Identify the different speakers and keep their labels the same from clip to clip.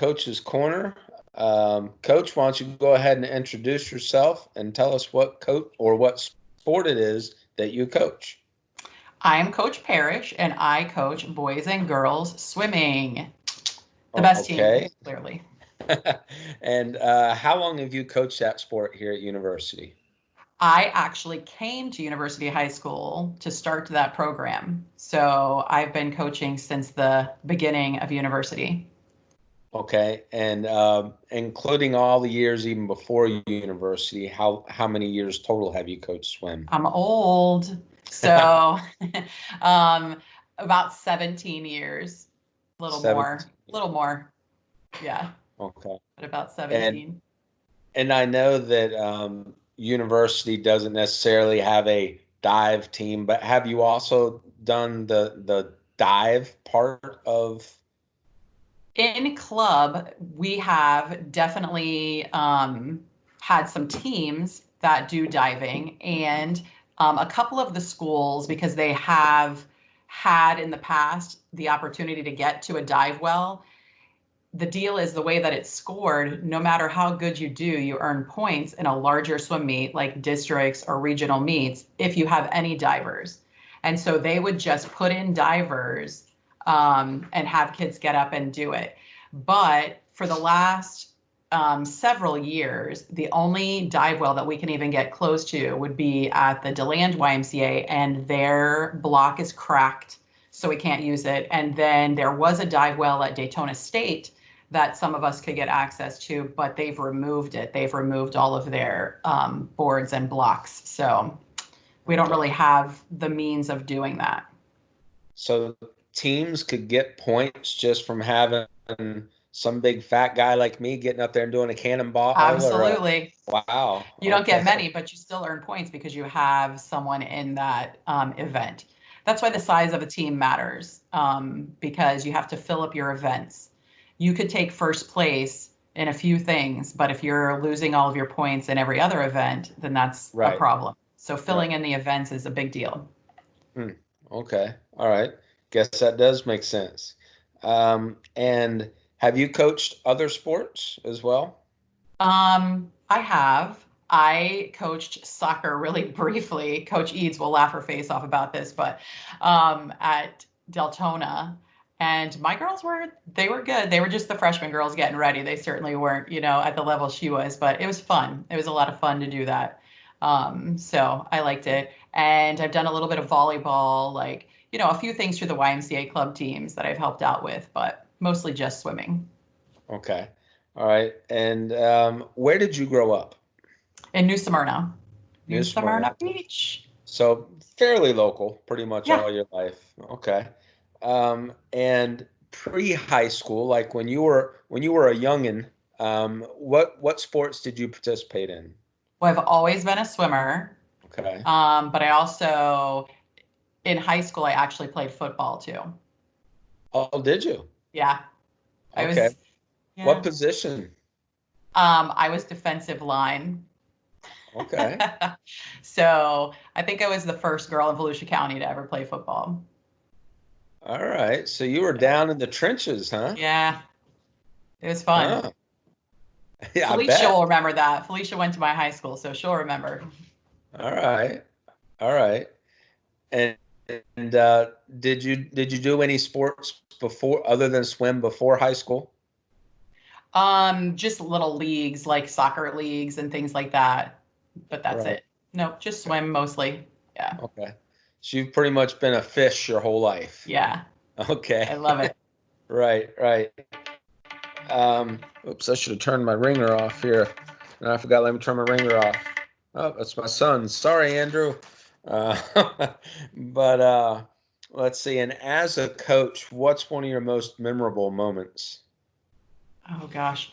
Speaker 1: Coach's Corner. Coach, why don't you go ahead and introduce yourself and tell us what coach or what sport it is that you coach?
Speaker 2: I'm Coach Parrish, and I coach boys and girls swimming. The best team,
Speaker 1: Okay.
Speaker 2: clearly.
Speaker 1: And how long have you coached that sport here at university?
Speaker 2: I actually came to University High School to start that program. So I've been coaching since the beginning of university.
Speaker 1: Okay. And including all the years even before university, how many years total have you coached swim?
Speaker 2: I'm old. So um, about 17 years, a little
Speaker 1: 17.
Speaker 2: more, a little more. Yeah,
Speaker 1: Okay.
Speaker 2: but about
Speaker 1: And
Speaker 2: 17.
Speaker 1: And I know that university doesn't necessarily have a dive team, but have you also done the dive part of?
Speaker 2: In club, we have definitely had some teams that do diving, and a couple of the schools, because they have had in the past the opportunity to get to a dive well. The deal is the way that it's scored, no matter how good you do, you earn points in a larger swim meet like districts or regional meets if you have any divers. And so they would just put in divers and have kids get up and do it. But for the last several years, the only dive well that we can even get close to would be at the DeLand YMCA, and their block is cracked, so we can't use it. And then there was a dive well at Daytona State that some of us could get access to, but they've removed it. They've removed all of their boards and blocks. So we don't
Speaker 1: Okay.
Speaker 2: really have the means of doing that.
Speaker 1: So teams could get points just from having some big fat guy like me getting up there and doing a cannonball or a
Speaker 2: Absolutely.
Speaker 1: wow.
Speaker 2: You don't get
Speaker 1: Okay.
Speaker 2: many, but you still earn points because you have someone in that event. That's why the size of a team matters, because you have to fill up your events. You could take first place in a few things, but if you're losing all of your points in every other event, then that's a
Speaker 1: Right.
Speaker 2: problem. So
Speaker 1: Right.
Speaker 2: filling in the events is a big deal.
Speaker 1: Hmm. Okay. All right. Guess that does make sense. And have you coached other sports as well?
Speaker 2: I have. I coached soccer really briefly. Coach Eads will laugh her face off about this, but at Deltona, and my girls they were good. They were just the freshman girls getting ready. They certainly weren't, at the level she was, but it was fun. It was a lot of fun to do that. So I liked it. And I've done a little bit of volleyball, like, a few things through the YMCA club teams that I've helped out with, but mostly just swimming.
Speaker 1: Okay. All right. And where did you grow up?
Speaker 2: In New Smyrna. New
Speaker 1: New
Speaker 2: Smyrna
Speaker 1: Smyrna.
Speaker 2: Beach.
Speaker 1: So fairly local, pretty much
Speaker 2: Yeah.
Speaker 1: all your life. Okay. And pre-high school, like when you were a youngin, what sports did you participate in?
Speaker 2: Well, I've always been a swimmer.
Speaker 1: Okay.
Speaker 2: But I also, in high school, I actually played football too.
Speaker 1: Oh, did you?
Speaker 2: Yeah. I
Speaker 1: Okay.
Speaker 2: was,
Speaker 1: What
Speaker 2: yeah.
Speaker 1: position?
Speaker 2: I was defensive line.
Speaker 1: Okay.
Speaker 2: So I think I was the first girl in Volusia County to ever play football.
Speaker 1: All right. So you were
Speaker 2: Yeah.
Speaker 1: down in the trenches, huh?
Speaker 2: Yeah. It was fun.
Speaker 1: Oh, yeah, I
Speaker 2: Felicia
Speaker 1: bet.
Speaker 2: will remember that. Felicia went to my high school, so she'll remember.
Speaker 1: All right. All right. And and did you do any sports before other than swim before high school?
Speaker 2: Just little leagues like soccer leagues and things like that. But that's
Speaker 1: Right.
Speaker 2: it. Nope, just swim mostly. Yeah.
Speaker 1: Okay. So you've pretty much been a fish your whole life.
Speaker 2: Yeah. I
Speaker 1: Okay.
Speaker 2: love it.
Speaker 1: Right, right. Oops, I should have turned my ringer off here. And I forgot, let me turn my ringer off. Oh, that's my son. Sorry, Andrew. Uh, but let's see. And as a coach, what's one of your most memorable moments?
Speaker 2: Oh gosh.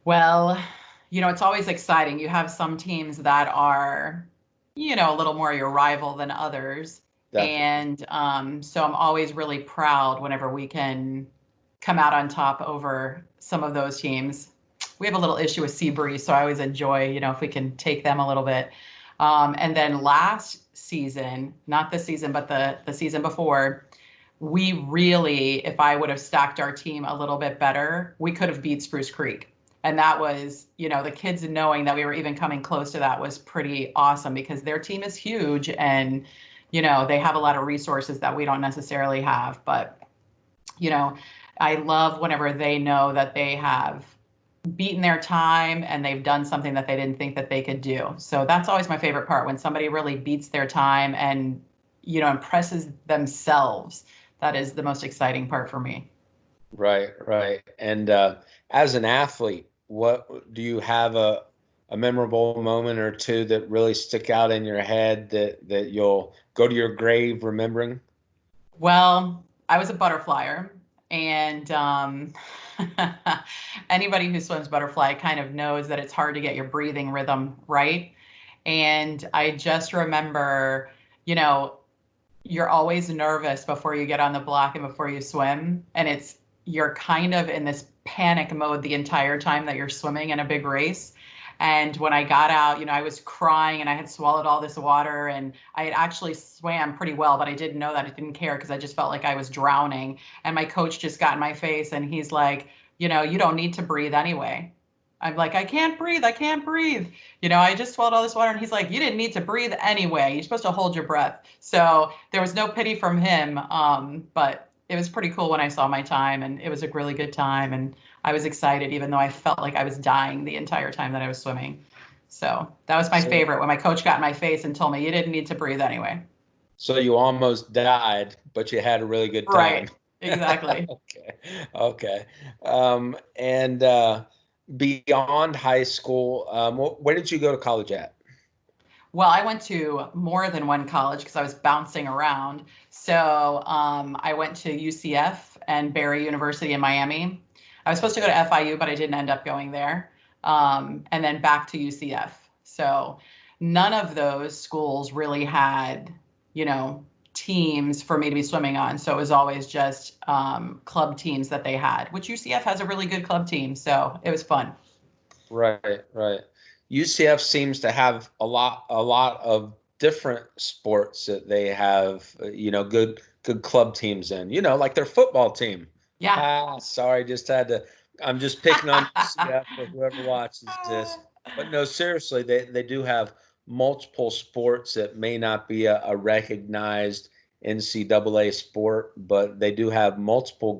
Speaker 2: Well, it's always exciting. You have some teams that are, a little more your rival than others.
Speaker 1: Definitely.
Speaker 2: And so I'm always really proud whenever we can come out on top over some of those teams. We have a little issue with Seabury, so I always enjoy, if we can take them a little bit. And then last season, not this season, but the season before, we really, if I would have stacked our team a little bit better, we could have beat Spruce Creek. And that was, the kids knowing that we were even coming close to that was pretty awesome because their team is huge and, they have a lot of resources that we don't necessarily have. But, you know, I love whenever they know that they have beaten their time and they've done something that they didn't think that they could do. So that's always my favorite part when somebody really beats their time and, impresses themselves. That is the most exciting part for me.
Speaker 1: Right, right. And as an athlete, what do you have a memorable moment or two that really stick out in your head that you'll go to your grave remembering?
Speaker 2: Well, I was a butterflyer, and anybody who swims butterfly kind of knows that it's hard to get your breathing rhythm right. And I just remember, you know, you're always nervous before you get on the block and before you swim, and you're kind of in this panic mode the entire time that you're swimming in a big race. And when I got out, I was crying and I had swallowed all this water and I had actually swam pretty well, but I didn't know that. I didn't care because I just felt like I was drowning. And my coach just got in my face and he's like, you don't need to breathe anyway. I'm like, I can't breathe. I can't breathe. I just swallowed all this water. And he's like, you didn't need to breathe anyway. You're supposed to hold your breath. So there was no pity from him. But it was pretty cool when I saw my time and it was a really good time. And I was excited, even though I felt like I was dying the entire time that I was swimming. So that was my
Speaker 1: So,
Speaker 2: favorite when my coach got in my face and told me you didn't need to breathe anyway.
Speaker 1: so you almost died, but you had a really good time.
Speaker 2: Right. Exactly.
Speaker 1: Okay. Okay. And beyond high school, where did you go to college at?
Speaker 2: Well, I went to more than one college because I was bouncing around. So I went to UCF and Barry University in Miami. I was supposed to go to FIU, but I didn't end up going there. And then back to UCF. So none of those schools really had, teams for me to be swimming on. So it was always just club teams that they had, which UCF has a really good club team. So it was fun.
Speaker 1: Right, right. UCF seems to have a lot of different sports that they have, good club teams in. Like their football team.
Speaker 2: Yeah.
Speaker 1: Sorry, just had to. I'm just picking on UCF for whoever watches this. But no, seriously, they do have multiple sports that may not be a recognized NCAA sport, but they do have multiple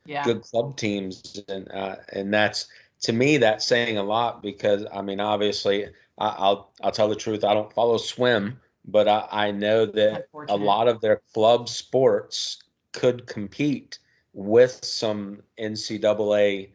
Speaker 2: Yeah.
Speaker 1: good club teams, and that's to me that's saying a lot because I mean obviously I'll tell the truth, I don't follow swim, but I know that a
Speaker 2: Unfortunate.
Speaker 1: lot of their club sports could compete with some NCAA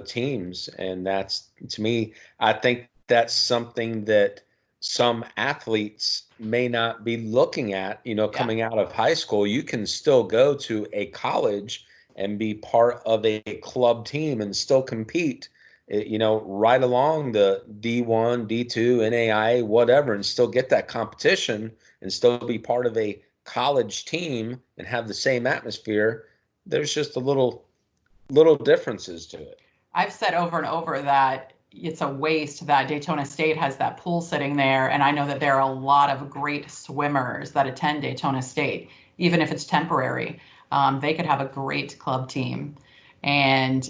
Speaker 1: teams, and that's to me I think that's something that some athletes may not be looking at,
Speaker 2: Yeah.
Speaker 1: coming out of high school. You can still go to a college and be part of a club team and still compete, right along the D1, D2, NAIA, whatever, and still get that competition and still be part of a college team and have the same atmosphere. There's just a little differences to it.
Speaker 2: I've said over and over that it's a waste that Daytona State has that pool sitting there. And I know that there are a lot of great swimmers that attend Daytona State, even if it's temporary. They could have a great club team. And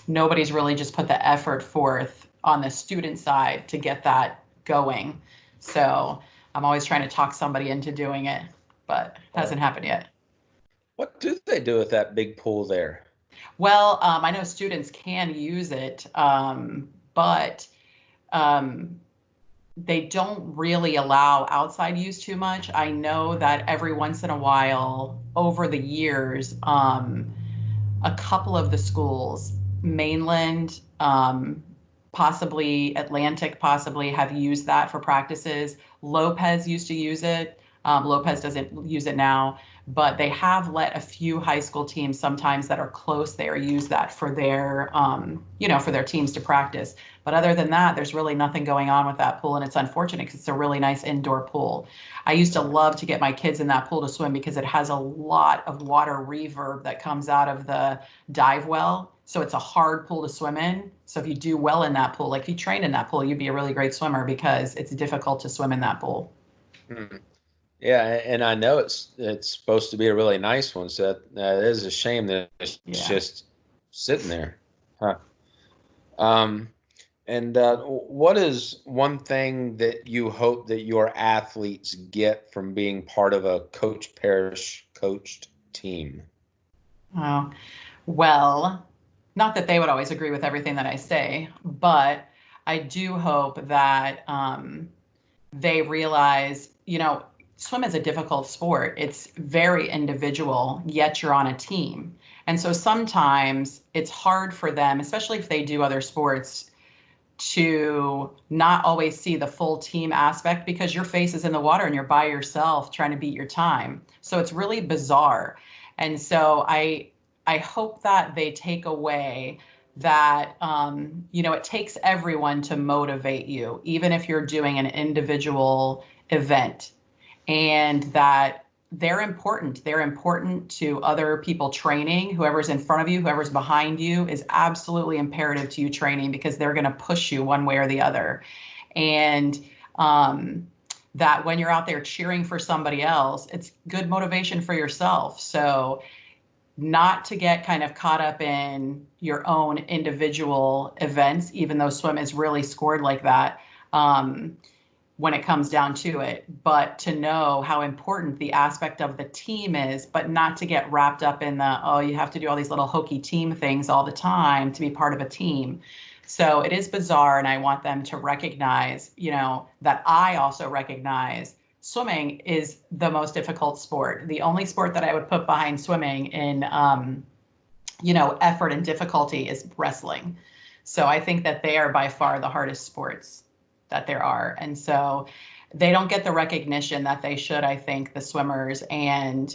Speaker 2: nobody's really just put the effort forth on the student side to get that going. So I'm always trying to talk somebody into doing it, but it
Speaker 1: Right.
Speaker 2: hasn't happened yet.
Speaker 1: What do they do with that big pool there?
Speaker 2: Well, I know students can use it, but um, they don't really allow outside use too much. I know that every once in a while, over the years, a couple of the schools, mainland, possibly Atlantic, possibly have used that for practices. Lopez used to use it. Lopez doesn't use it now, but they have let a few high school teams sometimes that are close there use that for their, for their teams to practice. But other than that, there's really nothing going on with that pool, and it's unfortunate because it's a really nice indoor pool. I used to love to get my kids in that pool to swim because it has a lot of water reverb that comes out of the dive well. So it's a hard pool to swim in. So if you do well in that pool, like if you train in that pool, you'd be a really great swimmer because it's difficult to swim in that pool.
Speaker 1: Hmm. Yeah, and I know it's supposed to be a really nice one, so that is a shame that it's
Speaker 2: Yeah.
Speaker 1: just sitting there. Huh. Um, and what is one thing that you hope that your athletes get from being part of a Coach Parrish coached team?
Speaker 2: Oh, well, not that they would always agree with everything that I say, but I do hope that they realize, swim is a difficult sport. It's very individual, yet you're on a team. And so sometimes it's hard for them, especially if they do other sports, to not always see the full team aspect because your face is in the water and you're by yourself trying to beat your time. So it's really bizarre. And so I hope that they take away that it takes everyone to motivate you, even if you're doing an individual event, and that they're important. They're important to other people training. Whoever's in front of you, whoever's behind you is absolutely imperative to you training because they're going to push you one way or the other. And that when you're out there cheering for somebody else, it's good motivation for yourself. So, not to get kind of caught up in your own individual events, even though swim is really scored like that. When it comes down to it, but to know how important the aspect of the team is, but not to get wrapped up in oh, you have to do all these little hokey team things all the time to be part of a team. So it is bizarre. And I want them to recognize, that I also recognize swimming is the most difficult sport. The only sport that I would put behind swimming in, effort and difficulty is wrestling. So I think that they are by far the hardest sports that there are. And so they don't get the recognition that they should, I think, the swimmers. And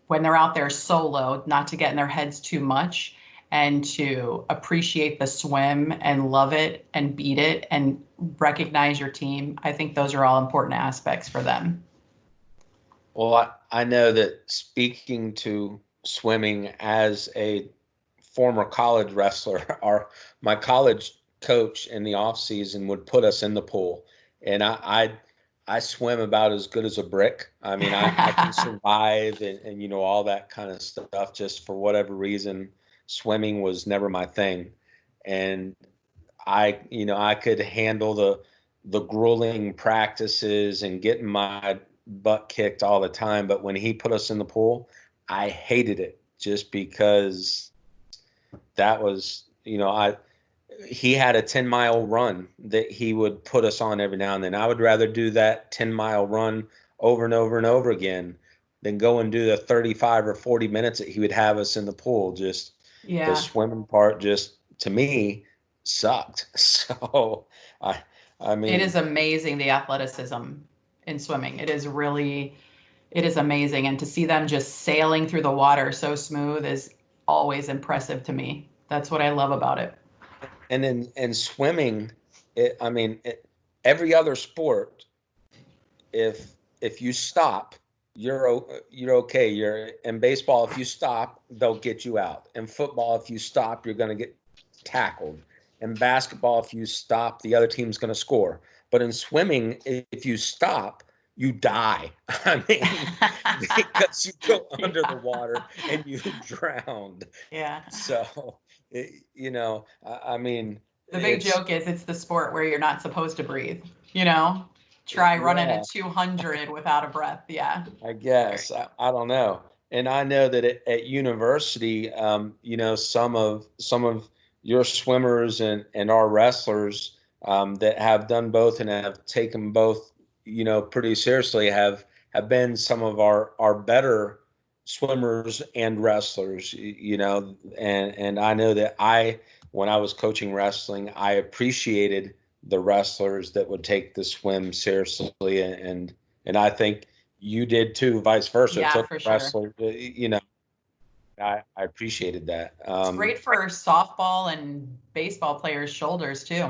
Speaker 2: when they're out there solo, not to get in their heads too much and to appreciate the swim and love it and beat it and recognize your team. I think those are all important aspects for them.
Speaker 1: Well, I know that speaking to swimming as a former college wrestler, my college coach in the off season would put us in the pool, and I swim about as good as a brick. I mean, I can survive and all that kind of stuff. Just for whatever reason, swimming was never my thing, and I could handle the grueling practices and getting my butt kicked all the time. But when he put us in the pool, I hated it just because that was, he had a 10-mile run that he would put us on every now and then. I would rather do that 10-mile run over and over and over again than go and do the 35 or 40 minutes that he would have us in the pool. Just the
Speaker 2: Yeah.
Speaker 1: swimming part, just to me, sucked. So I, I
Speaker 2: It
Speaker 1: mean,
Speaker 2: is amazing, the athleticism in swimming. It is amazing. And to see them just sailing through the water so smooth is always impressive to me. That's what I love about it.
Speaker 1: and in swimming, every other sport, if you stop, you're okay. You're in baseball. If you stop, they'll get you out. In football, if you stop, you're going to get tackled. In basketball, if you stop, the other team's going to score. But in swimming, if you stop, you die. I mean, because you go under the
Speaker 2: Yeah.
Speaker 1: water and you drowned.
Speaker 2: Yeah.
Speaker 1: So, I mean,
Speaker 2: The big
Speaker 1: it's
Speaker 2: joke is it's the sport where you're not supposed to breathe, you know? Try running a
Speaker 1: yeah.
Speaker 2: 200 without a breath. Yeah.
Speaker 1: I
Speaker 2: There
Speaker 1: guess
Speaker 2: you go.
Speaker 1: I don't know, and I know that at university, some of your swimmers and our wrestlers that have done both and have taken both, pretty seriously have been some of our better swimmers and wrestlers, and I know that when I was coaching wrestling, I appreciated the wrestlers that would take the swim seriously and I think you did too, vice versa.
Speaker 2: Yeah,
Speaker 1: Took
Speaker 2: for sure.
Speaker 1: wrestler, I appreciated that.
Speaker 2: It's great for softball and baseball players' shoulders too.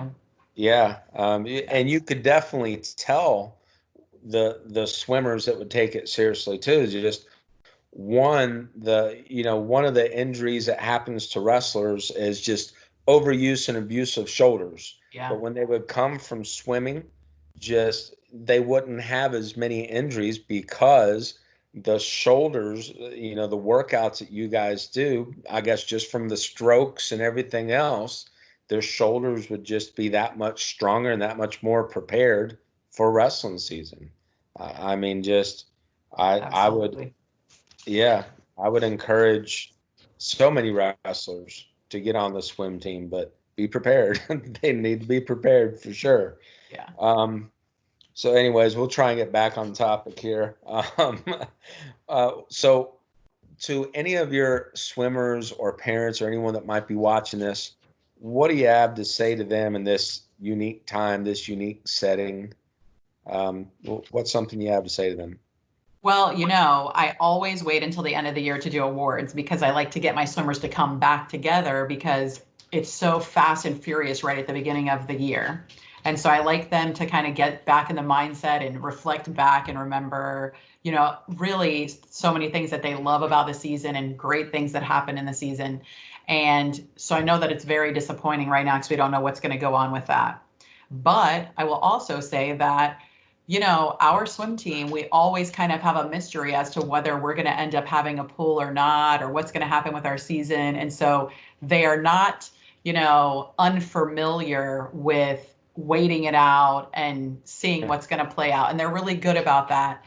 Speaker 1: Yeah,
Speaker 2: Yeah.
Speaker 1: and you could definitely tell the swimmers that would take it seriously too. Is just one of the injuries that happens to wrestlers is just overuse and abuse of shoulders.
Speaker 2: Yeah.
Speaker 1: But when they would come from swimming, just they wouldn't have as many injuries because the shoulders, the workouts that you guys do, I guess just from the strokes and everything else, their shoulders would just be that much stronger and that much more prepared for wrestling season. I mean, just I would,
Speaker 2: Absolutely.
Speaker 1: yeah, I would encourage so many wrestlers to get on the swim team, but be prepared. They need to be prepared for sure.
Speaker 2: Yeah.
Speaker 1: So, anyways, we'll try and get back on topic here. So, to any of your swimmers or parents or anyone that might be watching this, what do you have to say to them in this unique time, this unique setting? What's something you have to say to them?
Speaker 2: Well, I always wait until the end of the year to do awards because I like to get my swimmers to come back together because it's so fast and furious right at the beginning of the year. And so I like them to kind of get back in the mindset and reflect back and remember, really so many things that they love about the season and great things that happen in the season. And so I know that it's very disappointing right now because we don't know what's going to go on with that. But I will also say that our swim team, we always kind of have a mystery as to whether we're going to end up having a pool or not, or what's going to happen with our season. And so they are not, unfamiliar with waiting it out and seeing what's going to play out. And they're really good about that.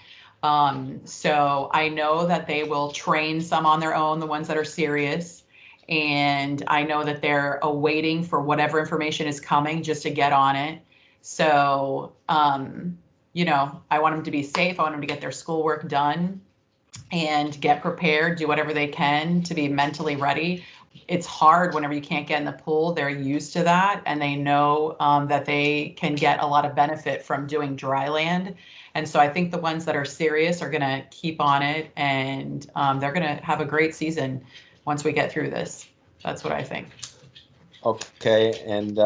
Speaker 2: So I know that they will train some on their own, the ones that are serious. And I know that they're awaiting for whatever information is coming just to get on it. So, I want them to be safe. I want them to get their schoolwork done and get prepared, do whatever they can to be mentally ready. It's hard whenever you can't get in the pool. They're used to that, and they know that they can get a lot of benefit from doing dry land. And so I think the ones that are serious are going to keep on it, and they're going to have a great season once we get through this. That's what I think.
Speaker 1: Okay, and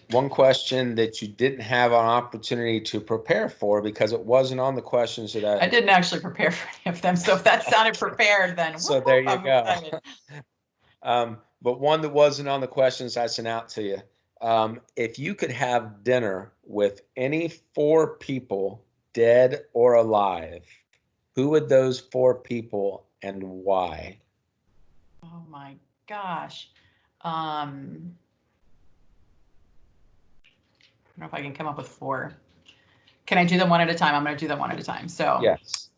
Speaker 1: one question that you didn't have an opportunity to prepare for because it wasn't on the questions that
Speaker 2: I didn't actually prepare for any of them, so if that sounded prepared, then
Speaker 1: So there you
Speaker 2: I'm
Speaker 1: go.
Speaker 2: excited.
Speaker 1: But one that wasn't on the questions I sent out to you. If you could have dinner with any four people, dead or alive, who would those four people and why?
Speaker 2: Oh my gosh. I don't know if I can come up with four. Can I do them one at a time? I'm going to do them one at a time. So,
Speaker 1: Yes.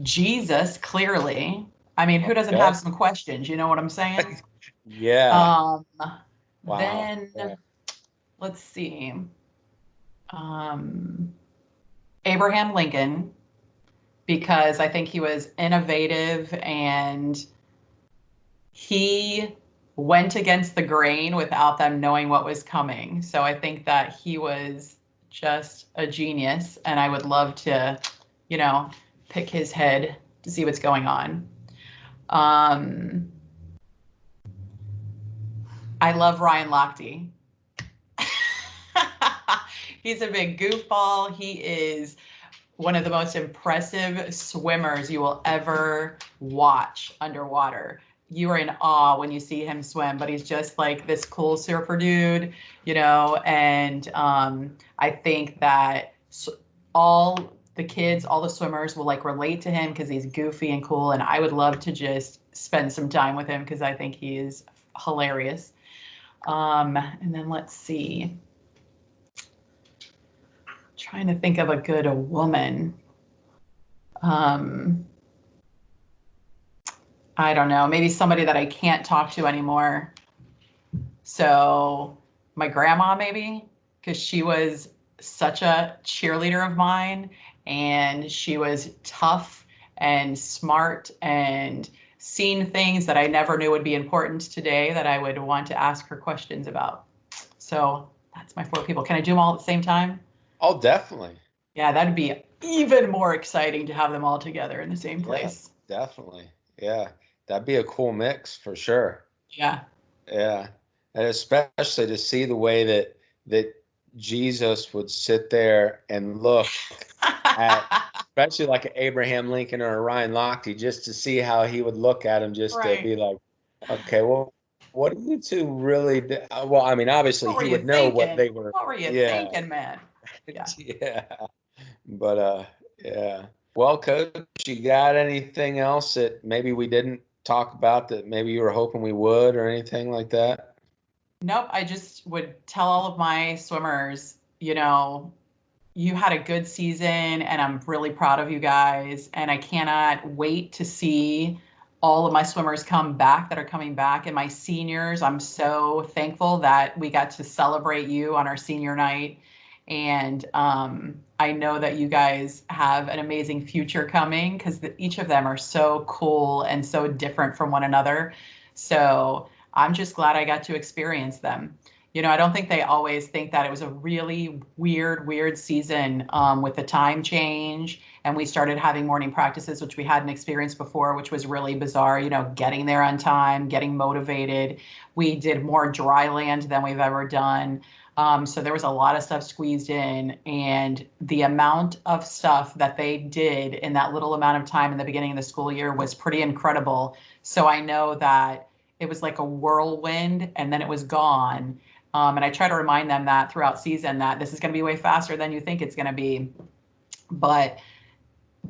Speaker 2: Jesus, clearly. I mean, who doesn't
Speaker 1: Okay.
Speaker 2: have some questions? You know what I'm saying?
Speaker 1: Yeah.
Speaker 2: Um,
Speaker 1: Wow.
Speaker 2: then
Speaker 1: Yeah.
Speaker 2: let's see. Um, Abraham Lincoln, because I think he was innovative and he went against the grain without them knowing what was coming. So I think that he was just a genius, and I would love to, pick his head to see what's going on. Um, I love Ryan Lochte. He's a big goofball. He is one of the most impressive swimmers you will ever watch underwater. You are in awe when you see him swim, but he's just like this cool surfer dude, and I think that all the kids, all the swimmers will like relate to him because he's goofy and cool. And I would love to just spend some time with him because I think he is hilarious. And then let's see. Trying to think of a good woman. I don't know, maybe somebody that I can't talk to anymore. So my grandma, maybe, because she was such a cheerleader of mine, and she was tough and smart and seen things that I never knew would be important today that I would want to ask her questions about. So that's my four people. Can I do them all at the same time?
Speaker 1: Oh, definitely.
Speaker 2: Yeah, that'd be even more exciting to have them all together in the same
Speaker 1: Yeah,
Speaker 2: place.
Speaker 1: definitely. Yeah. That'd be a cool mix for sure.
Speaker 2: Yeah.
Speaker 1: Yeah. And especially to see the way that Jesus would sit there and look at especially like an Abraham Lincoln or a Ryan Lochte, just to see how he would look at him, just to
Speaker 2: Right.
Speaker 1: be like, okay, well, what do you two really do? Well, I mean, obviously
Speaker 2: What were
Speaker 1: he
Speaker 2: you
Speaker 1: would know what
Speaker 2: thinking?
Speaker 1: they were.
Speaker 2: What were you
Speaker 1: Yeah.
Speaker 2: thinking, man? Yeah.
Speaker 1: Yeah. But yeah. Well, Coach, you got anything else that maybe we didn't talk about that maybe you were hoping we would or anything like that?
Speaker 2: Nope. I just would tell all of my swimmers, you had a good season and I'm really proud of you guys. And I cannot wait to see all of my swimmers come back that are coming back. And my seniors, I'm so thankful that we got to celebrate you on our senior night. And I know that you guys have an amazing future coming because each of them are so cool and so different from one another. So I'm just glad I got to experience them. I don't think they always think that it was a really weird season with the time change. And we started having morning practices, which we hadn't experienced before, which was really bizarre, getting there on time, getting motivated. We did more dry land than we've ever done. So there was a lot of stuff squeezed in, and the amount of stuff that they did in that little amount of time in the beginning of the school year was pretty incredible. So I know that it was like a whirlwind and then it was gone. And I try to remind them that throughout season that this is going to be way faster than you think it's going to be. But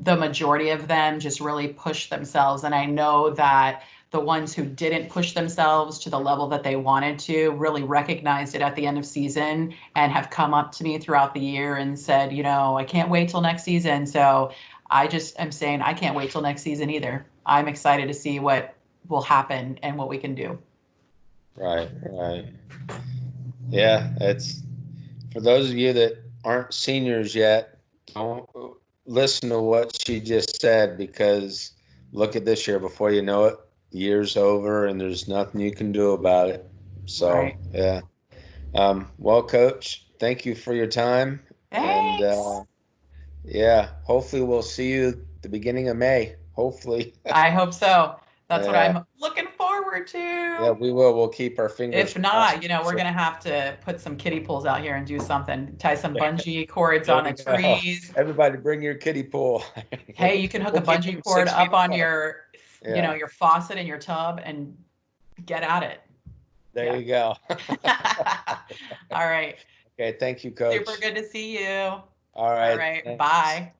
Speaker 2: the majority of them just really pushed themselves. And I know that the ones who didn't push themselves to the level that they wanted to really recognized it at the end of season and have come up to me throughout the year and said, I can't wait till next season. So I just am saying I can't wait till next season either. I'm excited to see what will happen and what we can do.
Speaker 1: Right, right. Yeah, it's for those of you that aren't seniors yet, don't listen to what she just said because look at this year before you know it, year's over and there's nothing you can do about it. So,
Speaker 2: Right.
Speaker 1: yeah. Well, Coach, thank you for your time. And
Speaker 2: Thanks.
Speaker 1: yeah, hopefully we'll see you the beginning of May. Hopefully.
Speaker 2: I hope so. That's what
Speaker 1: Yeah,
Speaker 2: I'm looking forward
Speaker 1: yeah,
Speaker 2: to.
Speaker 1: we will. We'll keep our fingers
Speaker 2: If not,
Speaker 1: crossed.
Speaker 2: we're gonna have to put some kiddie pools out here and do something. Tie some bungee cords
Speaker 1: There
Speaker 2: on
Speaker 1: we
Speaker 2: the
Speaker 1: go.
Speaker 2: trees.
Speaker 1: Everybody bring your kiddie pool.
Speaker 2: Hey, you can hook a
Speaker 1: We'll keep
Speaker 2: bungee
Speaker 1: them
Speaker 2: cord
Speaker 1: 6 feet
Speaker 2: up on
Speaker 1: apart.
Speaker 2: your,
Speaker 1: Yeah,
Speaker 2: your faucet in your tub and get at it.
Speaker 1: there
Speaker 2: Yeah.
Speaker 1: you go.
Speaker 2: All right.
Speaker 1: Okay, thank you,
Speaker 2: Super
Speaker 1: Coach.
Speaker 2: good to see you.
Speaker 1: All
Speaker 2: All
Speaker 1: right,
Speaker 2: right.
Speaker 1: thanks.
Speaker 2: Bye.